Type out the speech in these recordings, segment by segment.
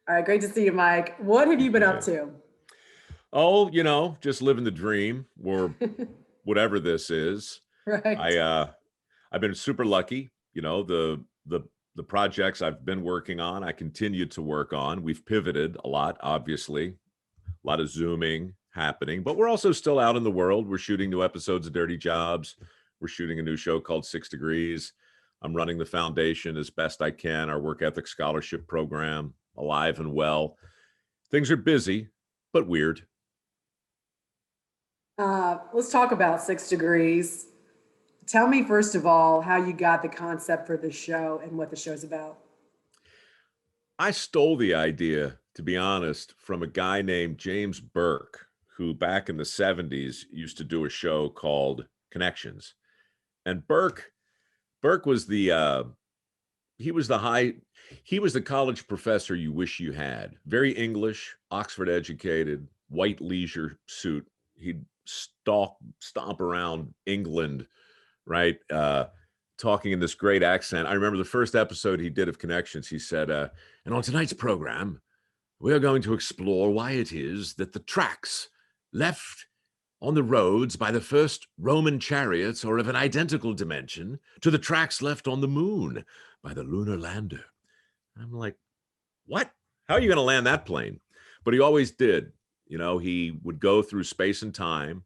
All right, great to see you, Mike. What have you been up to? Oh, just living the dream or whatever this is. Right. I I've been super lucky, the projects I've been working on, I continue to work on. We've pivoted a lot, obviously. A lot of zooming happening, but we're also still out in the world. We're shooting new episodes of Dirty Jobs. We're shooting a new show called 6 Degrees. I'm running the foundation as best I can, our work ethic scholarship program, alive and well. Things are busy, but weird. Let's talk about 6 Degrees. Tell me, first of all, how you got the concept for the show and what the show's about. I stole the idea, to be honest, from a guy named James Burke, who back in the 70s used to do a show called Connections. And Burke was he was he was the college professor you wish you had. Very English, Oxford educated, white leisure suit. He'd stomp around England, right? Talking in this great accent. I remember the first episode he did of Connections. He said, and on tonight's program, we are going to explore why it is that the tracks left on the roads by the first Roman chariots are of an identical dimension to the tracks left on the moon by the lunar lander. I'm like, what? How are you going to land that plane? But he always did. He would go through space and time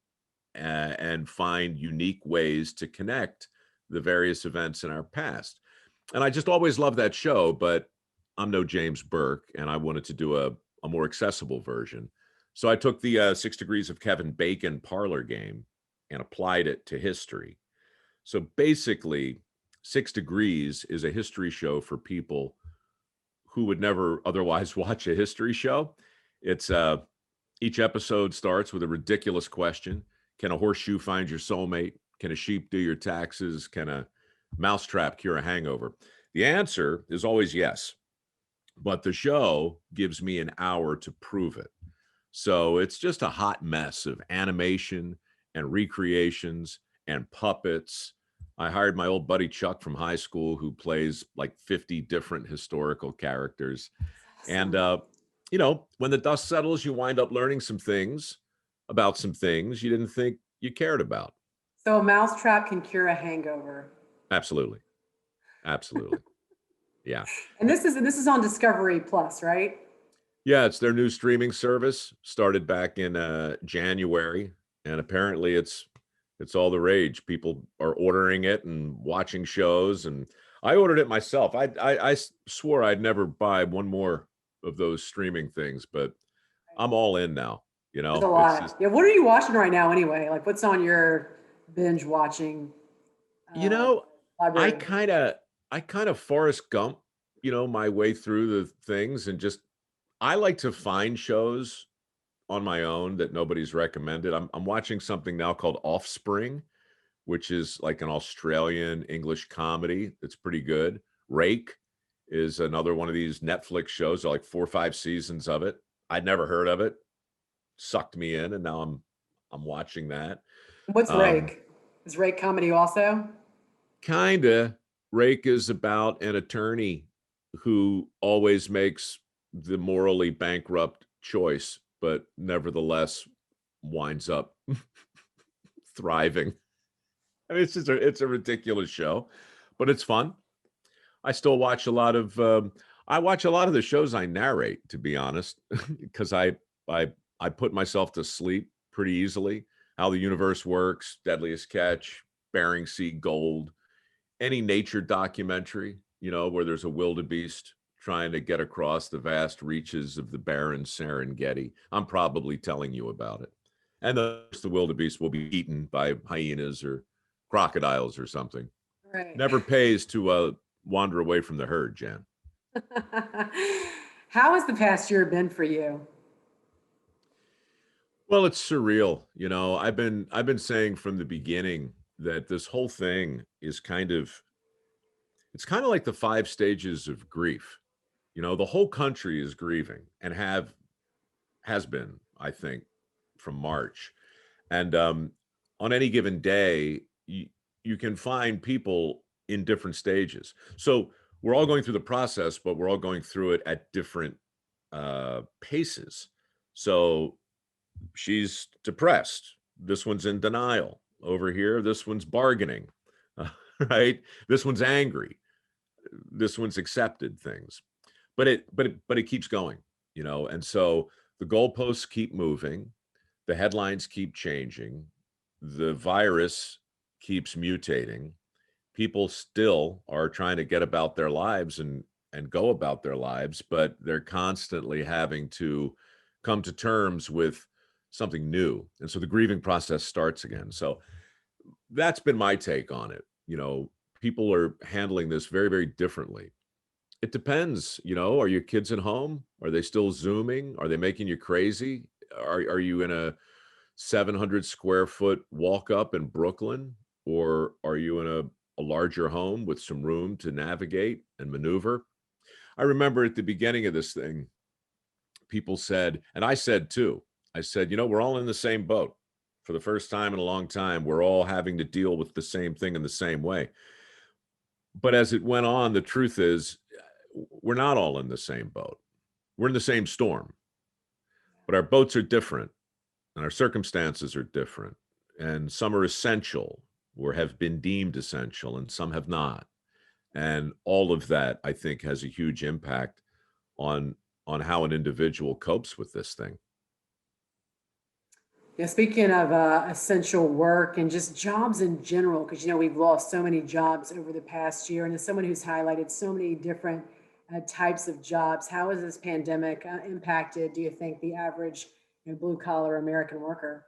and find unique ways to connect the various events in our past. And I just always loved that show, but I'm no James Burke, and I wanted to do a more accessible version. So I took the 6 Degrees of Kevin Bacon parlor game and applied it to history. So basically, 6 Degrees is a history show for people who would never otherwise watch a history show. It's each episode starts with a ridiculous question. Can a horseshoe find your soulmate? Can a sheep do your taxes? Can a mousetrap cure a hangover? The answer is always yes, but the show gives me an hour to prove it. So it's just a hot mess of animation and recreations and puppets. I hired my old buddy Chuck from high school, who plays like 50 different historical characters. And, Awesome. when the dust settles, you wind up learning some things about some things you didn't think you cared about. So a mousetrap can cure a hangover. Absolutely. Absolutely. Yeah. And this is on Discovery Plus, right? Yeah, it's their new streaming service, started back in January, and apparently it's all the rage. People are ordering it and watching shows, and I ordered it myself. I swore I'd never buy one more of those streaming things, but I'm all in now. There's a It's just lot. Yeah, what are you watching right now anyway? Like what's on your binge watching you uh, know, I library? kind of I kind of Forrest Gump, my way through the things, and just I like to find shows on my own that nobody's recommended. I'm watching something now called Offspring, which is like an Australian English comedy that's pretty good. Rake is another one of these Netflix shows. There are like 4 or 5 seasons of it. I'd never heard of it. Sucked me in, and now I'm watching that. What's Um, Rake? Is Rake comedy also? Kinda. Rake is about an attorney who always makes the morally bankrupt choice, but nevertheless winds up thriving. I mean, it's a ridiculous show, but it's fun. I still watch a lot of I watch a lot of the shows I narrate, to be honest, because I I put myself to sleep pretty easily. How the Universe Works, Deadliest Catch, Bering Sea Gold, any nature documentary, where there's a wildebeest trying to get across the vast reaches of the barren Serengeti. I'm probably telling you about it. And the wildebeest will be eaten by hyenas or crocodiles or something. Right. Never pays to wander away from the herd, Jen. How has the past year been for you? Well, it's surreal. I've been saying from the beginning that this whole thing is it's kind of like the 5 stages of grief. The whole country is grieving and has been, I think, from March. And on any given day, you can find people in different stages. So we're all going through the process, but we're all going through it at different paces. So she's depressed. This one's in denial. Over here, this one's bargaining, right? This one's angry. This one's accepted things. But it keeps going, and so the goalposts keep moving, the headlines keep changing, the virus keeps mutating. People still are trying to get about their lives and go about their lives, but they're constantly having to come to terms with something new. And so the grieving process starts again. So that's been my take on it. People are handling this very, very differently. It depends, are your kids at home? Are they still Zooming? Are they making you crazy? Are you in a 700 square foot walk up in Brooklyn? Or are you in a larger home with some room to navigate and maneuver? I remember at the beginning of this thing, people said, and I said too, I said, we're all in the same boat. For the first time in a long time, we're all having to deal with the same thing in the same way. But as it went on, the truth is, we're not all in the same boat. We're in the same storm, but our boats are different and our circumstances are different. And some are essential or have been deemed essential and some have not. And all of that, I think, has a huge impact on how an individual copes with this thing. Yeah, speaking of essential work and just jobs in general, because we've lost so many jobs over the past year, and as someone who's highlighted so many different types of jobs, how has this pandemic impacted, do you think, the average blue collar American worker?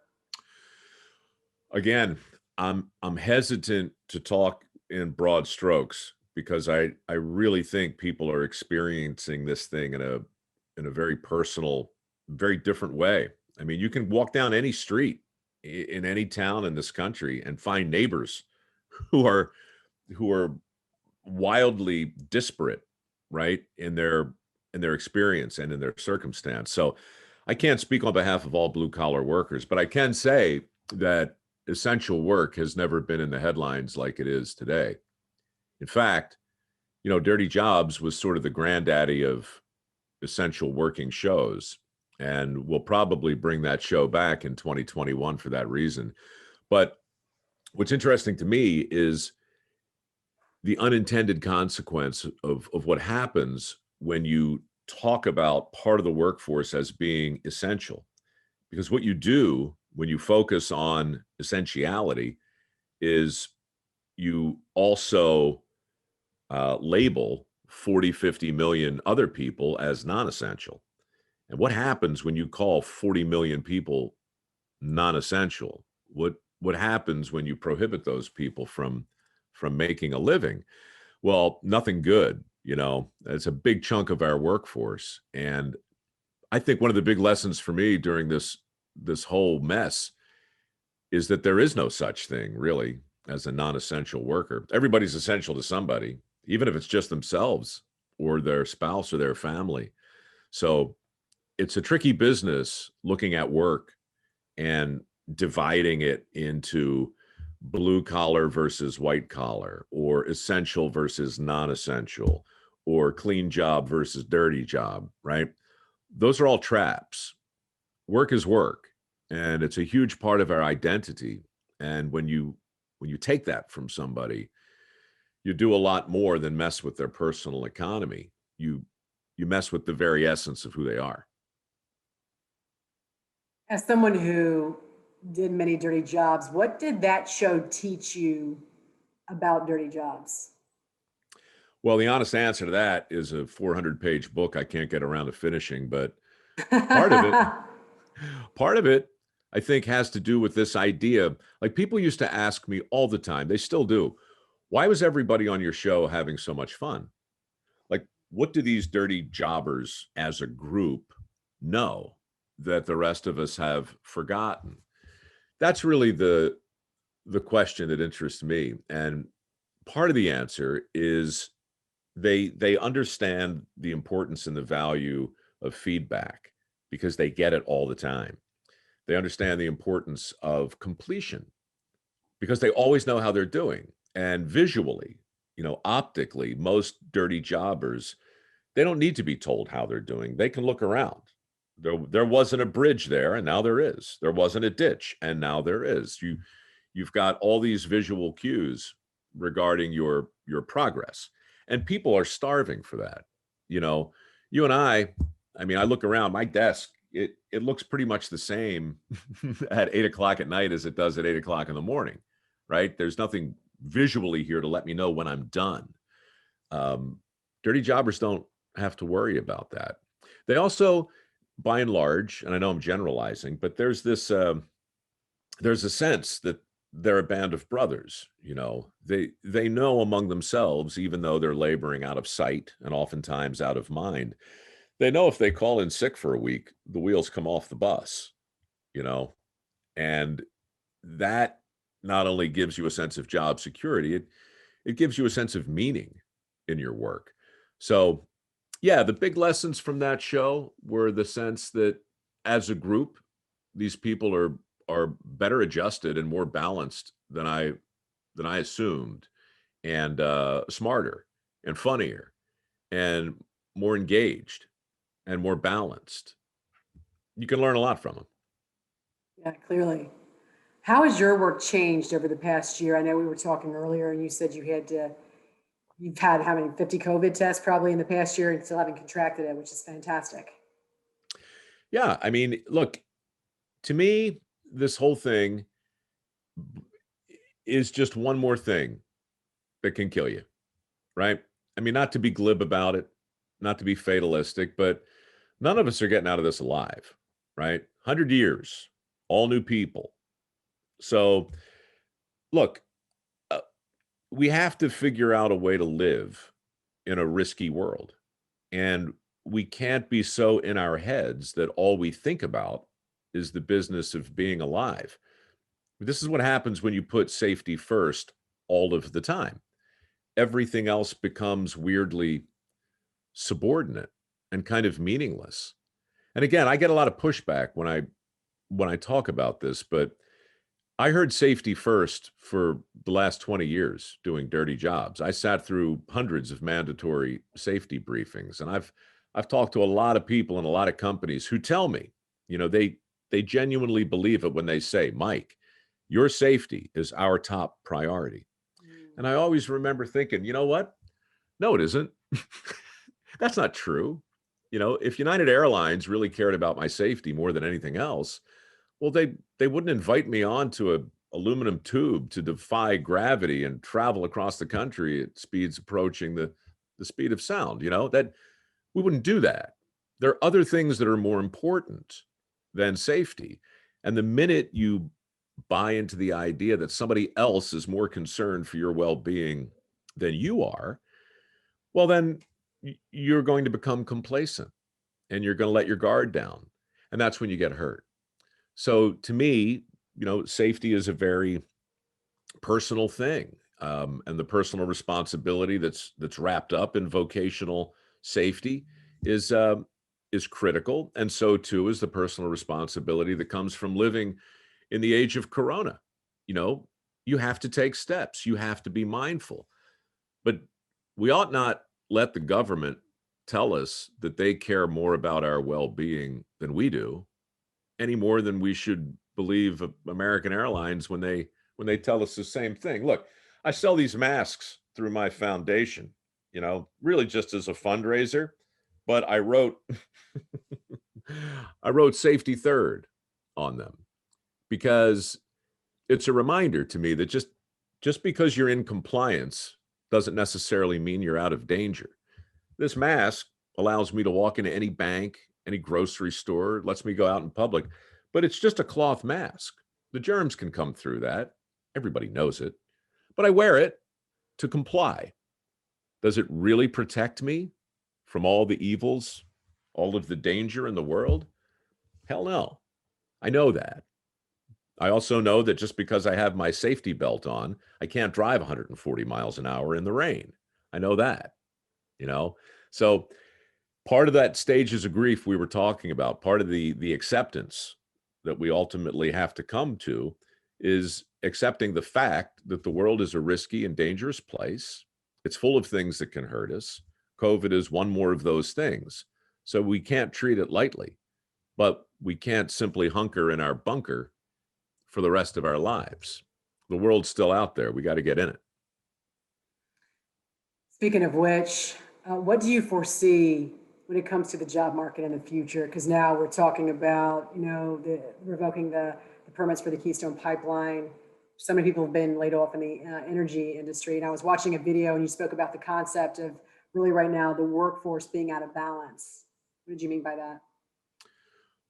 Again, I'm hesitant to talk in broad strokes because I really think people are experiencing this thing in a very personal, very different way. I mean, you can walk down any street in any town in this country and find neighbors who are wildly disparate, right, in their experience and in their circumstance. So I can't speak on behalf of all blue collar workers, but I can say that essential work has never been in the headlines like it is today. In fact, Dirty Jobs was sort of the granddaddy of essential working shows. And we'll probably bring that show back in 2021 for that reason. But what's interesting to me is the unintended consequence of what happens when you talk about part of the workforce as being essential. Because what you do when you focus on essentiality is you also label 40, 50 million other people as non-essential. And what happens when you call 40 million people non-essential? What happens when you prohibit those people from making a living? Well, nothing good. It's a big chunk of our workforce. And I think one of the big lessons for me during this whole mess is that there is no such thing really as a non-essential worker. Everybody's essential to somebody, even if it's just themselves or their spouse or their family. So it's a tricky business looking at work and dividing it into blue collar versus white collar, or essential versus non-essential, or clean job versus dirty job, right? Those are all traps. Work is work, and it's a huge part of our identity. And when you take that from somebody, you do a lot more than mess with their personal economy. You mess with the very essence of who they are. As someone who did many dirty jobs, what did that show teach you about dirty jobs? Well, the honest answer to that is a 400-page book I can't get around to finishing, but part of it, part of it, I think, has to do with this idea. Like, people used to ask me all the time, they still do, why was everybody on your show having so much fun? Like, what do these dirty jobbers as a group know that the rest of us have forgotten? That's really the question that interests me. And part of the answer is they understand the importance and the value of feedback because they get it all the time. They understand the importance of completion because they always know how they're doing. And visually, optically, most dirty jobbers they don't need to be told how they're doing. They can look around. There wasn't a bridge there, and now there is. There wasn't a ditch, and now there is. You've got all these visual cues regarding your progress, and people are starving for that. You know, you and I mean, I look around my desk, it looks pretty much the same at 8 o'clock at night as it does at 8 o'clock in the morning, right? There's nothing visually here to let me know when I'm done. Dirty jobbers don't have to worry about that. They also, by and large, and I know I'm generalizing, but there's a sense that they're a band of brothers. You know, they know among themselves, even though they're laboring out of sight and oftentimes out of mind, they know if they call in sick for a week, the wheels come off the bus, you know, and that not only gives you a sense of job security, it gives you a sense of meaning in your work. So, yeah, the big lessons from that show were the sense that as a group, these people are better adjusted and more balanced than I assumed, and smarter and funnier and more engaged and more balanced. You can learn a lot from them. Yeah, clearly. How has your work changed over the past year? I know we were talking earlier and you said you've had how many, 50 COVID tests probably in the past year and still haven't contracted it, which is fantastic. Yeah, I mean, look, to me, this whole thing is just one more thing that can kill you, right? I mean, not to be glib about it, not to be fatalistic, but none of us are getting out of this alive, right? 100 years, all new people. So, look, uh, we have to figure out a way to live in a risky world. And we can't be so in our heads that all we think about is the business of being alive. This is what happens when you put safety first all of the time. Everything else becomes weirdly subordinate and kind of meaningless. And again, I get a lot of pushback when I talk about this, but I heard safety first for the last 20 years doing dirty jobs. I sat through hundreds of mandatory safety briefings, and I've talked to a lot of people in a lot of companies who tell me, you know, they genuinely believe it when they say, "Mike, your safety is our top priority." And I always remember thinking, you know what? No, it isn't. That's not true. You know, if United Airlines really cared about my safety more than anything else, well, they wouldn't invite me onto a aluminum tube to defy gravity and travel across the country at speeds approaching the speed of sound. You know, that we wouldn't do that. There are other things that are more important than safety. And the minute you buy into the idea that somebody else is more concerned for your well-being than you are, well, then you're going to become complacent and you're going to let your guard down. And that's when you get hurt. So to me, you know, safety is a very personal thing, and the personal responsibility that's wrapped up in vocational safety is critical, and so too is the personal responsibility that comes from living in the age of Corona. You know, you have to take steps, you have to be mindful, but we ought not let the government tell us that they care more about our well-being than we do, any more than we should believe American Airlines when they tell us the same thing. Look, I sell these masks through my foundation, you know, really just as a fundraiser, but I wrote I wrote safety third on them because it's a reminder to me that just because you're in compliance doesn't necessarily mean you're out of danger. This mask allows me to walk into any bank, any grocery store, lets me go out in public, but it's just a cloth mask. The germs can come through that. Everybody knows it, but I wear it to comply. Does it really protect me from all the evils, all of the danger in the world? Hell no. I know that. I also know that just because I have my safety belt on, I can't drive 140 miles an hour in the rain. I know that, you know? So part of that stages of grief we were talking about, part of the acceptance that we ultimately have to come to is accepting the fact that the world is a risky and dangerous place. It's full of things that can hurt us. COVID is one more of those things. So we can't treat it lightly, but we can't simply hunker in our bunker for the rest of our lives. The world's still out there. We got to get in it. Speaking of which, what do you foresee when it comes to the job market in the future? Because now we're talking about, revoking the permits for the Keystone Pipeline. So many people have been laid off in the energy industry. And I was watching a video and you spoke about the concept of really right now the workforce being out of balance. What did you mean by that?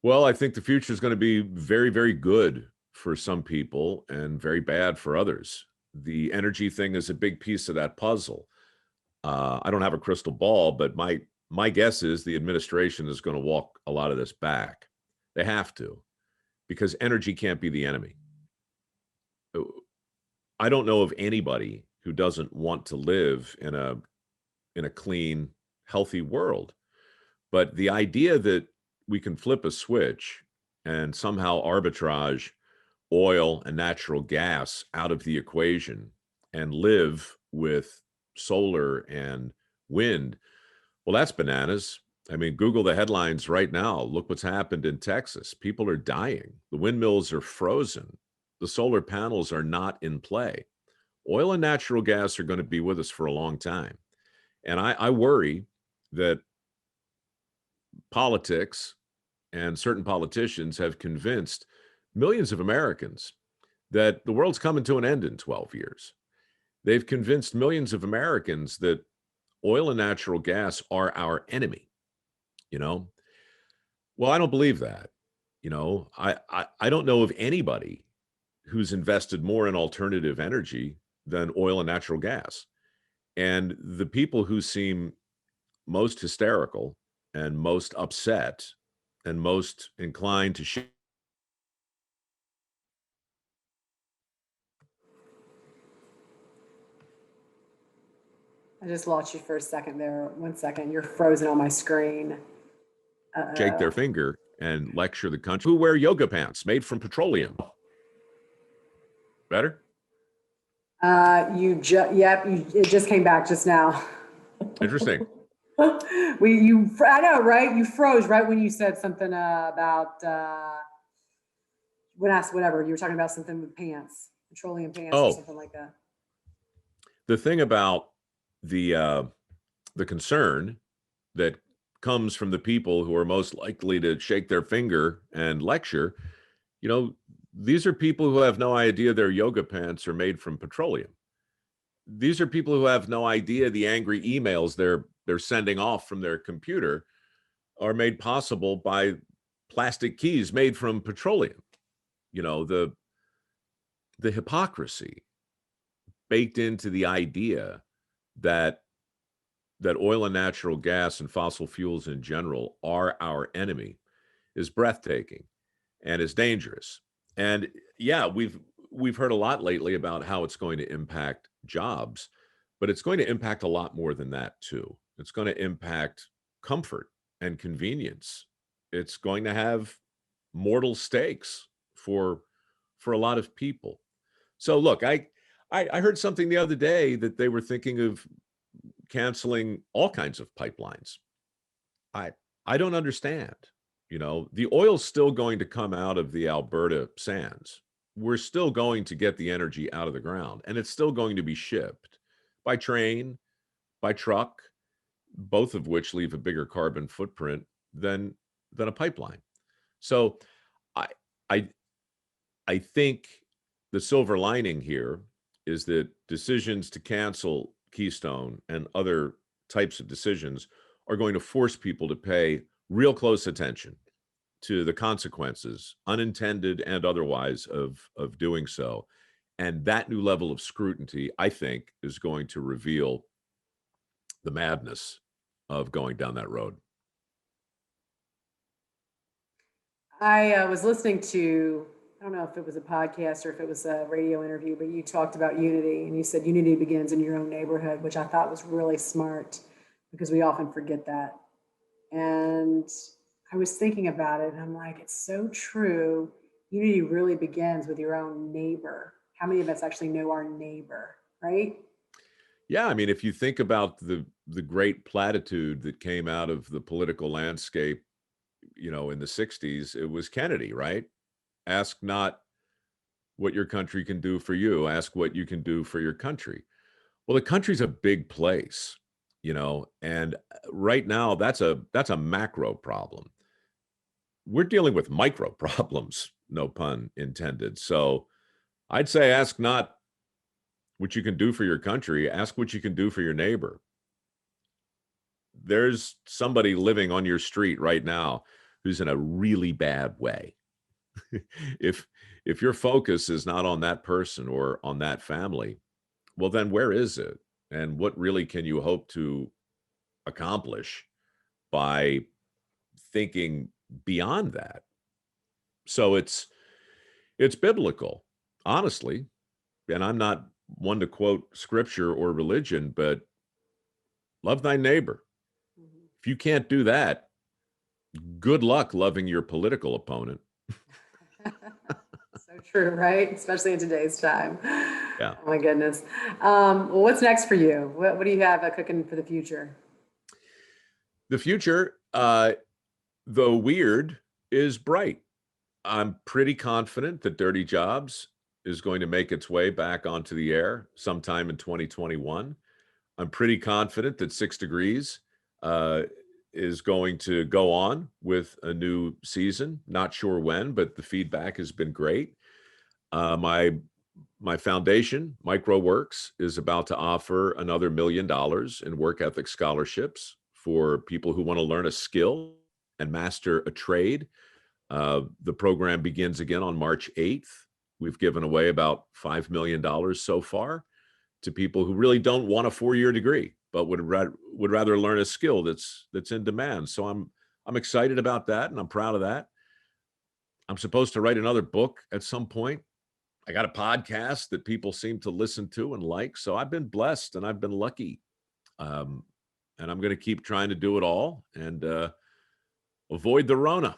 Well, I think the future is going to be very, very good for some people and very bad for others. The energy thing is a big piece of that puzzle. I don't have a crystal ball, but my guess is the administration is going to walk a lot of this back. They have to, because energy can't be the enemy. I don't know of anybody who doesn't want to live in a clean, healthy world. But the idea that we can flip a switch and somehow arbitrage oil and natural gas out of the equation and live with solar and wind, well, that's bananas. I mean, Google the headlines right now. Look what's happened in Texas. People are dying. The windmills are frozen. The solar panels are not in play. Oil and natural gas are going to be with us for a long time. And I worry that politics and certain politicians have convinced millions of Americans that the world's coming to an end in 12 years. They've convinced millions of Americans that oil and natural gas are our enemy, you know? Well, I don't believe that. I don't know of anybody who's invested more in alternative energy than oil and natural gas. And the people who seem most hysterical and most upset and most inclined to I just lost you for a second there. 1 second. You're frozen on my screen. shake their finger and lecture the country who wear yoga pants made from petroleum. Better? It just came back just now. Interesting. I know, right? You froze right when you said something about when asked whatever you were talking about something with pants, petroleum pants, or something like that. The thing about the concern that comes from the people who are most likely to shake their finger and lecture, these are people who have no idea their yoga pants are made from petroleum. These are people who have no idea the angry emails they're sending off from their computer are made possible by plastic keys made from petroleum. The hypocrisy baked into the idea that oil and natural gas and fossil fuels in general are our enemy is breathtaking and is dangerous. And yeah, we've heard a lot lately about how it's going to impact jobs, but it's going to impact a lot more than that too. It's going to impact comfort and convenience. It's going to have mortal stakes for a lot of people. So look, I heard something the other day that they were thinking of canceling all kinds of pipelines. I don't understand. The oil's still going to come out of the Alberta sands. We're still going to get the energy out of the ground, and it's still going to be shipped by train, by truck, both of which leave a bigger carbon footprint than a pipeline. So I think the silver lining here is that decisions to cancel Keystone and other types of decisions are going to force people to pay real close attention to the consequences, unintended and otherwise, of doing so. And that new level of scrutiny, I think, is going to reveal the madness of going down that road. I was listening to, I don't know if it was a podcast or if it was a radio interview, but you talked about unity and you said unity begins in your own neighborhood, which I thought was really smart because we often forget that. And I was thinking about it and I'm like, it's so true. Unity really begins with your own neighbor. How many of us actually know our neighbor, right? Yeah, I mean, if you think about the great platitude that came out of the political landscape, in the 60s, it was Kennedy, right? Ask not what your country can do for you, ask what you can do for your country. Well, the country's a big place, and right now that's a macro problem. We're dealing with micro problems, no pun intended. So I'd say ask not what you can do for your country, ask what you can do for your neighbor. There's somebody living on your street right now who's in a really bad way. if if your focus is not on that person or on that family, well then where is it? And what really can you hope to accomplish by thinking beyond that? So it's biblical, honestly. And I'm not one to quote scripture or religion, but love thy neighbor. Mhm. If you can't do that, good luck loving your political opponent. So true, right? Especially in today's time. Yeah. Oh my goodness. Well, what's next for you? What do you have cooking for the future? The future, though weird, is bright. I'm pretty confident that Dirty Jobs is going to make its way back onto the air sometime in 2021. I'm pretty confident that 6 Degrees uh, is going to go on with a new season. Not sure when, but the feedback has been great. My foundation, MicroWorks, is about to offer another $1 million in work ethic scholarships for people who want to learn a skill and master a trade. The program begins again on March 8th. We've given away about $5 million so far to people who really don't want a 4-year degree, but would rather learn a skill that's in demand. So I'm excited about that, and I'm proud of that. I'm supposed to write another book at some point. I got a podcast that people seem to listen to and like. So I've been blessed and I've been lucky. Um, and I'm going to keep trying to do it all and avoid the Rona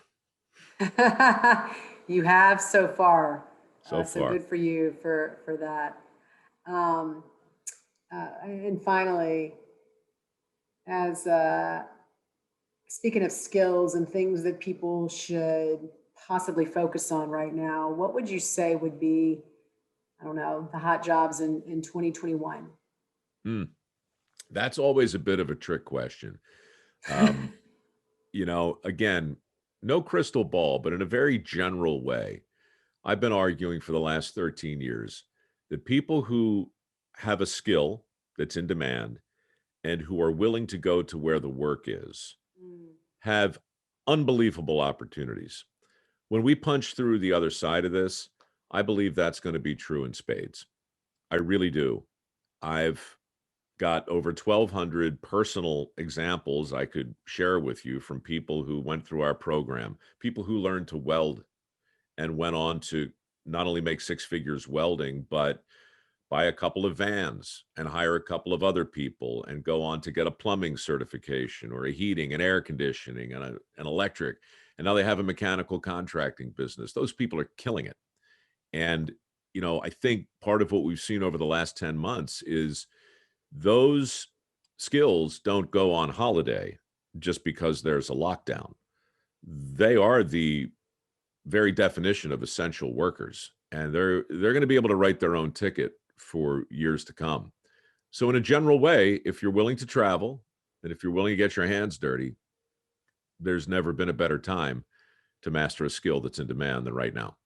You have so far. so So far. good for you for that. Um, and finally, as speaking of skills and things that people should possibly focus on right now, what would you say would be, I don't know, the hot jobs in 2021? Mm, that's always a bit of a trick question. Um, again, no crystal ball, but in a very general way, I've been arguing for the last 13 years that people who have a skill that's in demand and who are willing to go to where the work is Mm. have unbelievable opportunities. When we punch through the other side of this, I believe that's going to be true in spades. I really do. I've got over 1,200 personal examples I could share with you from people who went through our program, people who learned to weld and went on to not only make 6 figures welding, but buy a couple of vans and hire a couple of other people and go on to get a plumbing certification or a heating and air conditioning and an electric. And now they have a mechanical contracting business. Those people are killing it. And, I think part of what we've seen over the last 10 months is those skills don't go on holiday just because there's a lockdown. They are the very definition of essential workers, and they're going to be able to write their own ticket for years to come. So in a general way, if you're willing to travel and if you're willing to get your hands dirty, there's never been a better time to master a skill that's in demand than right now.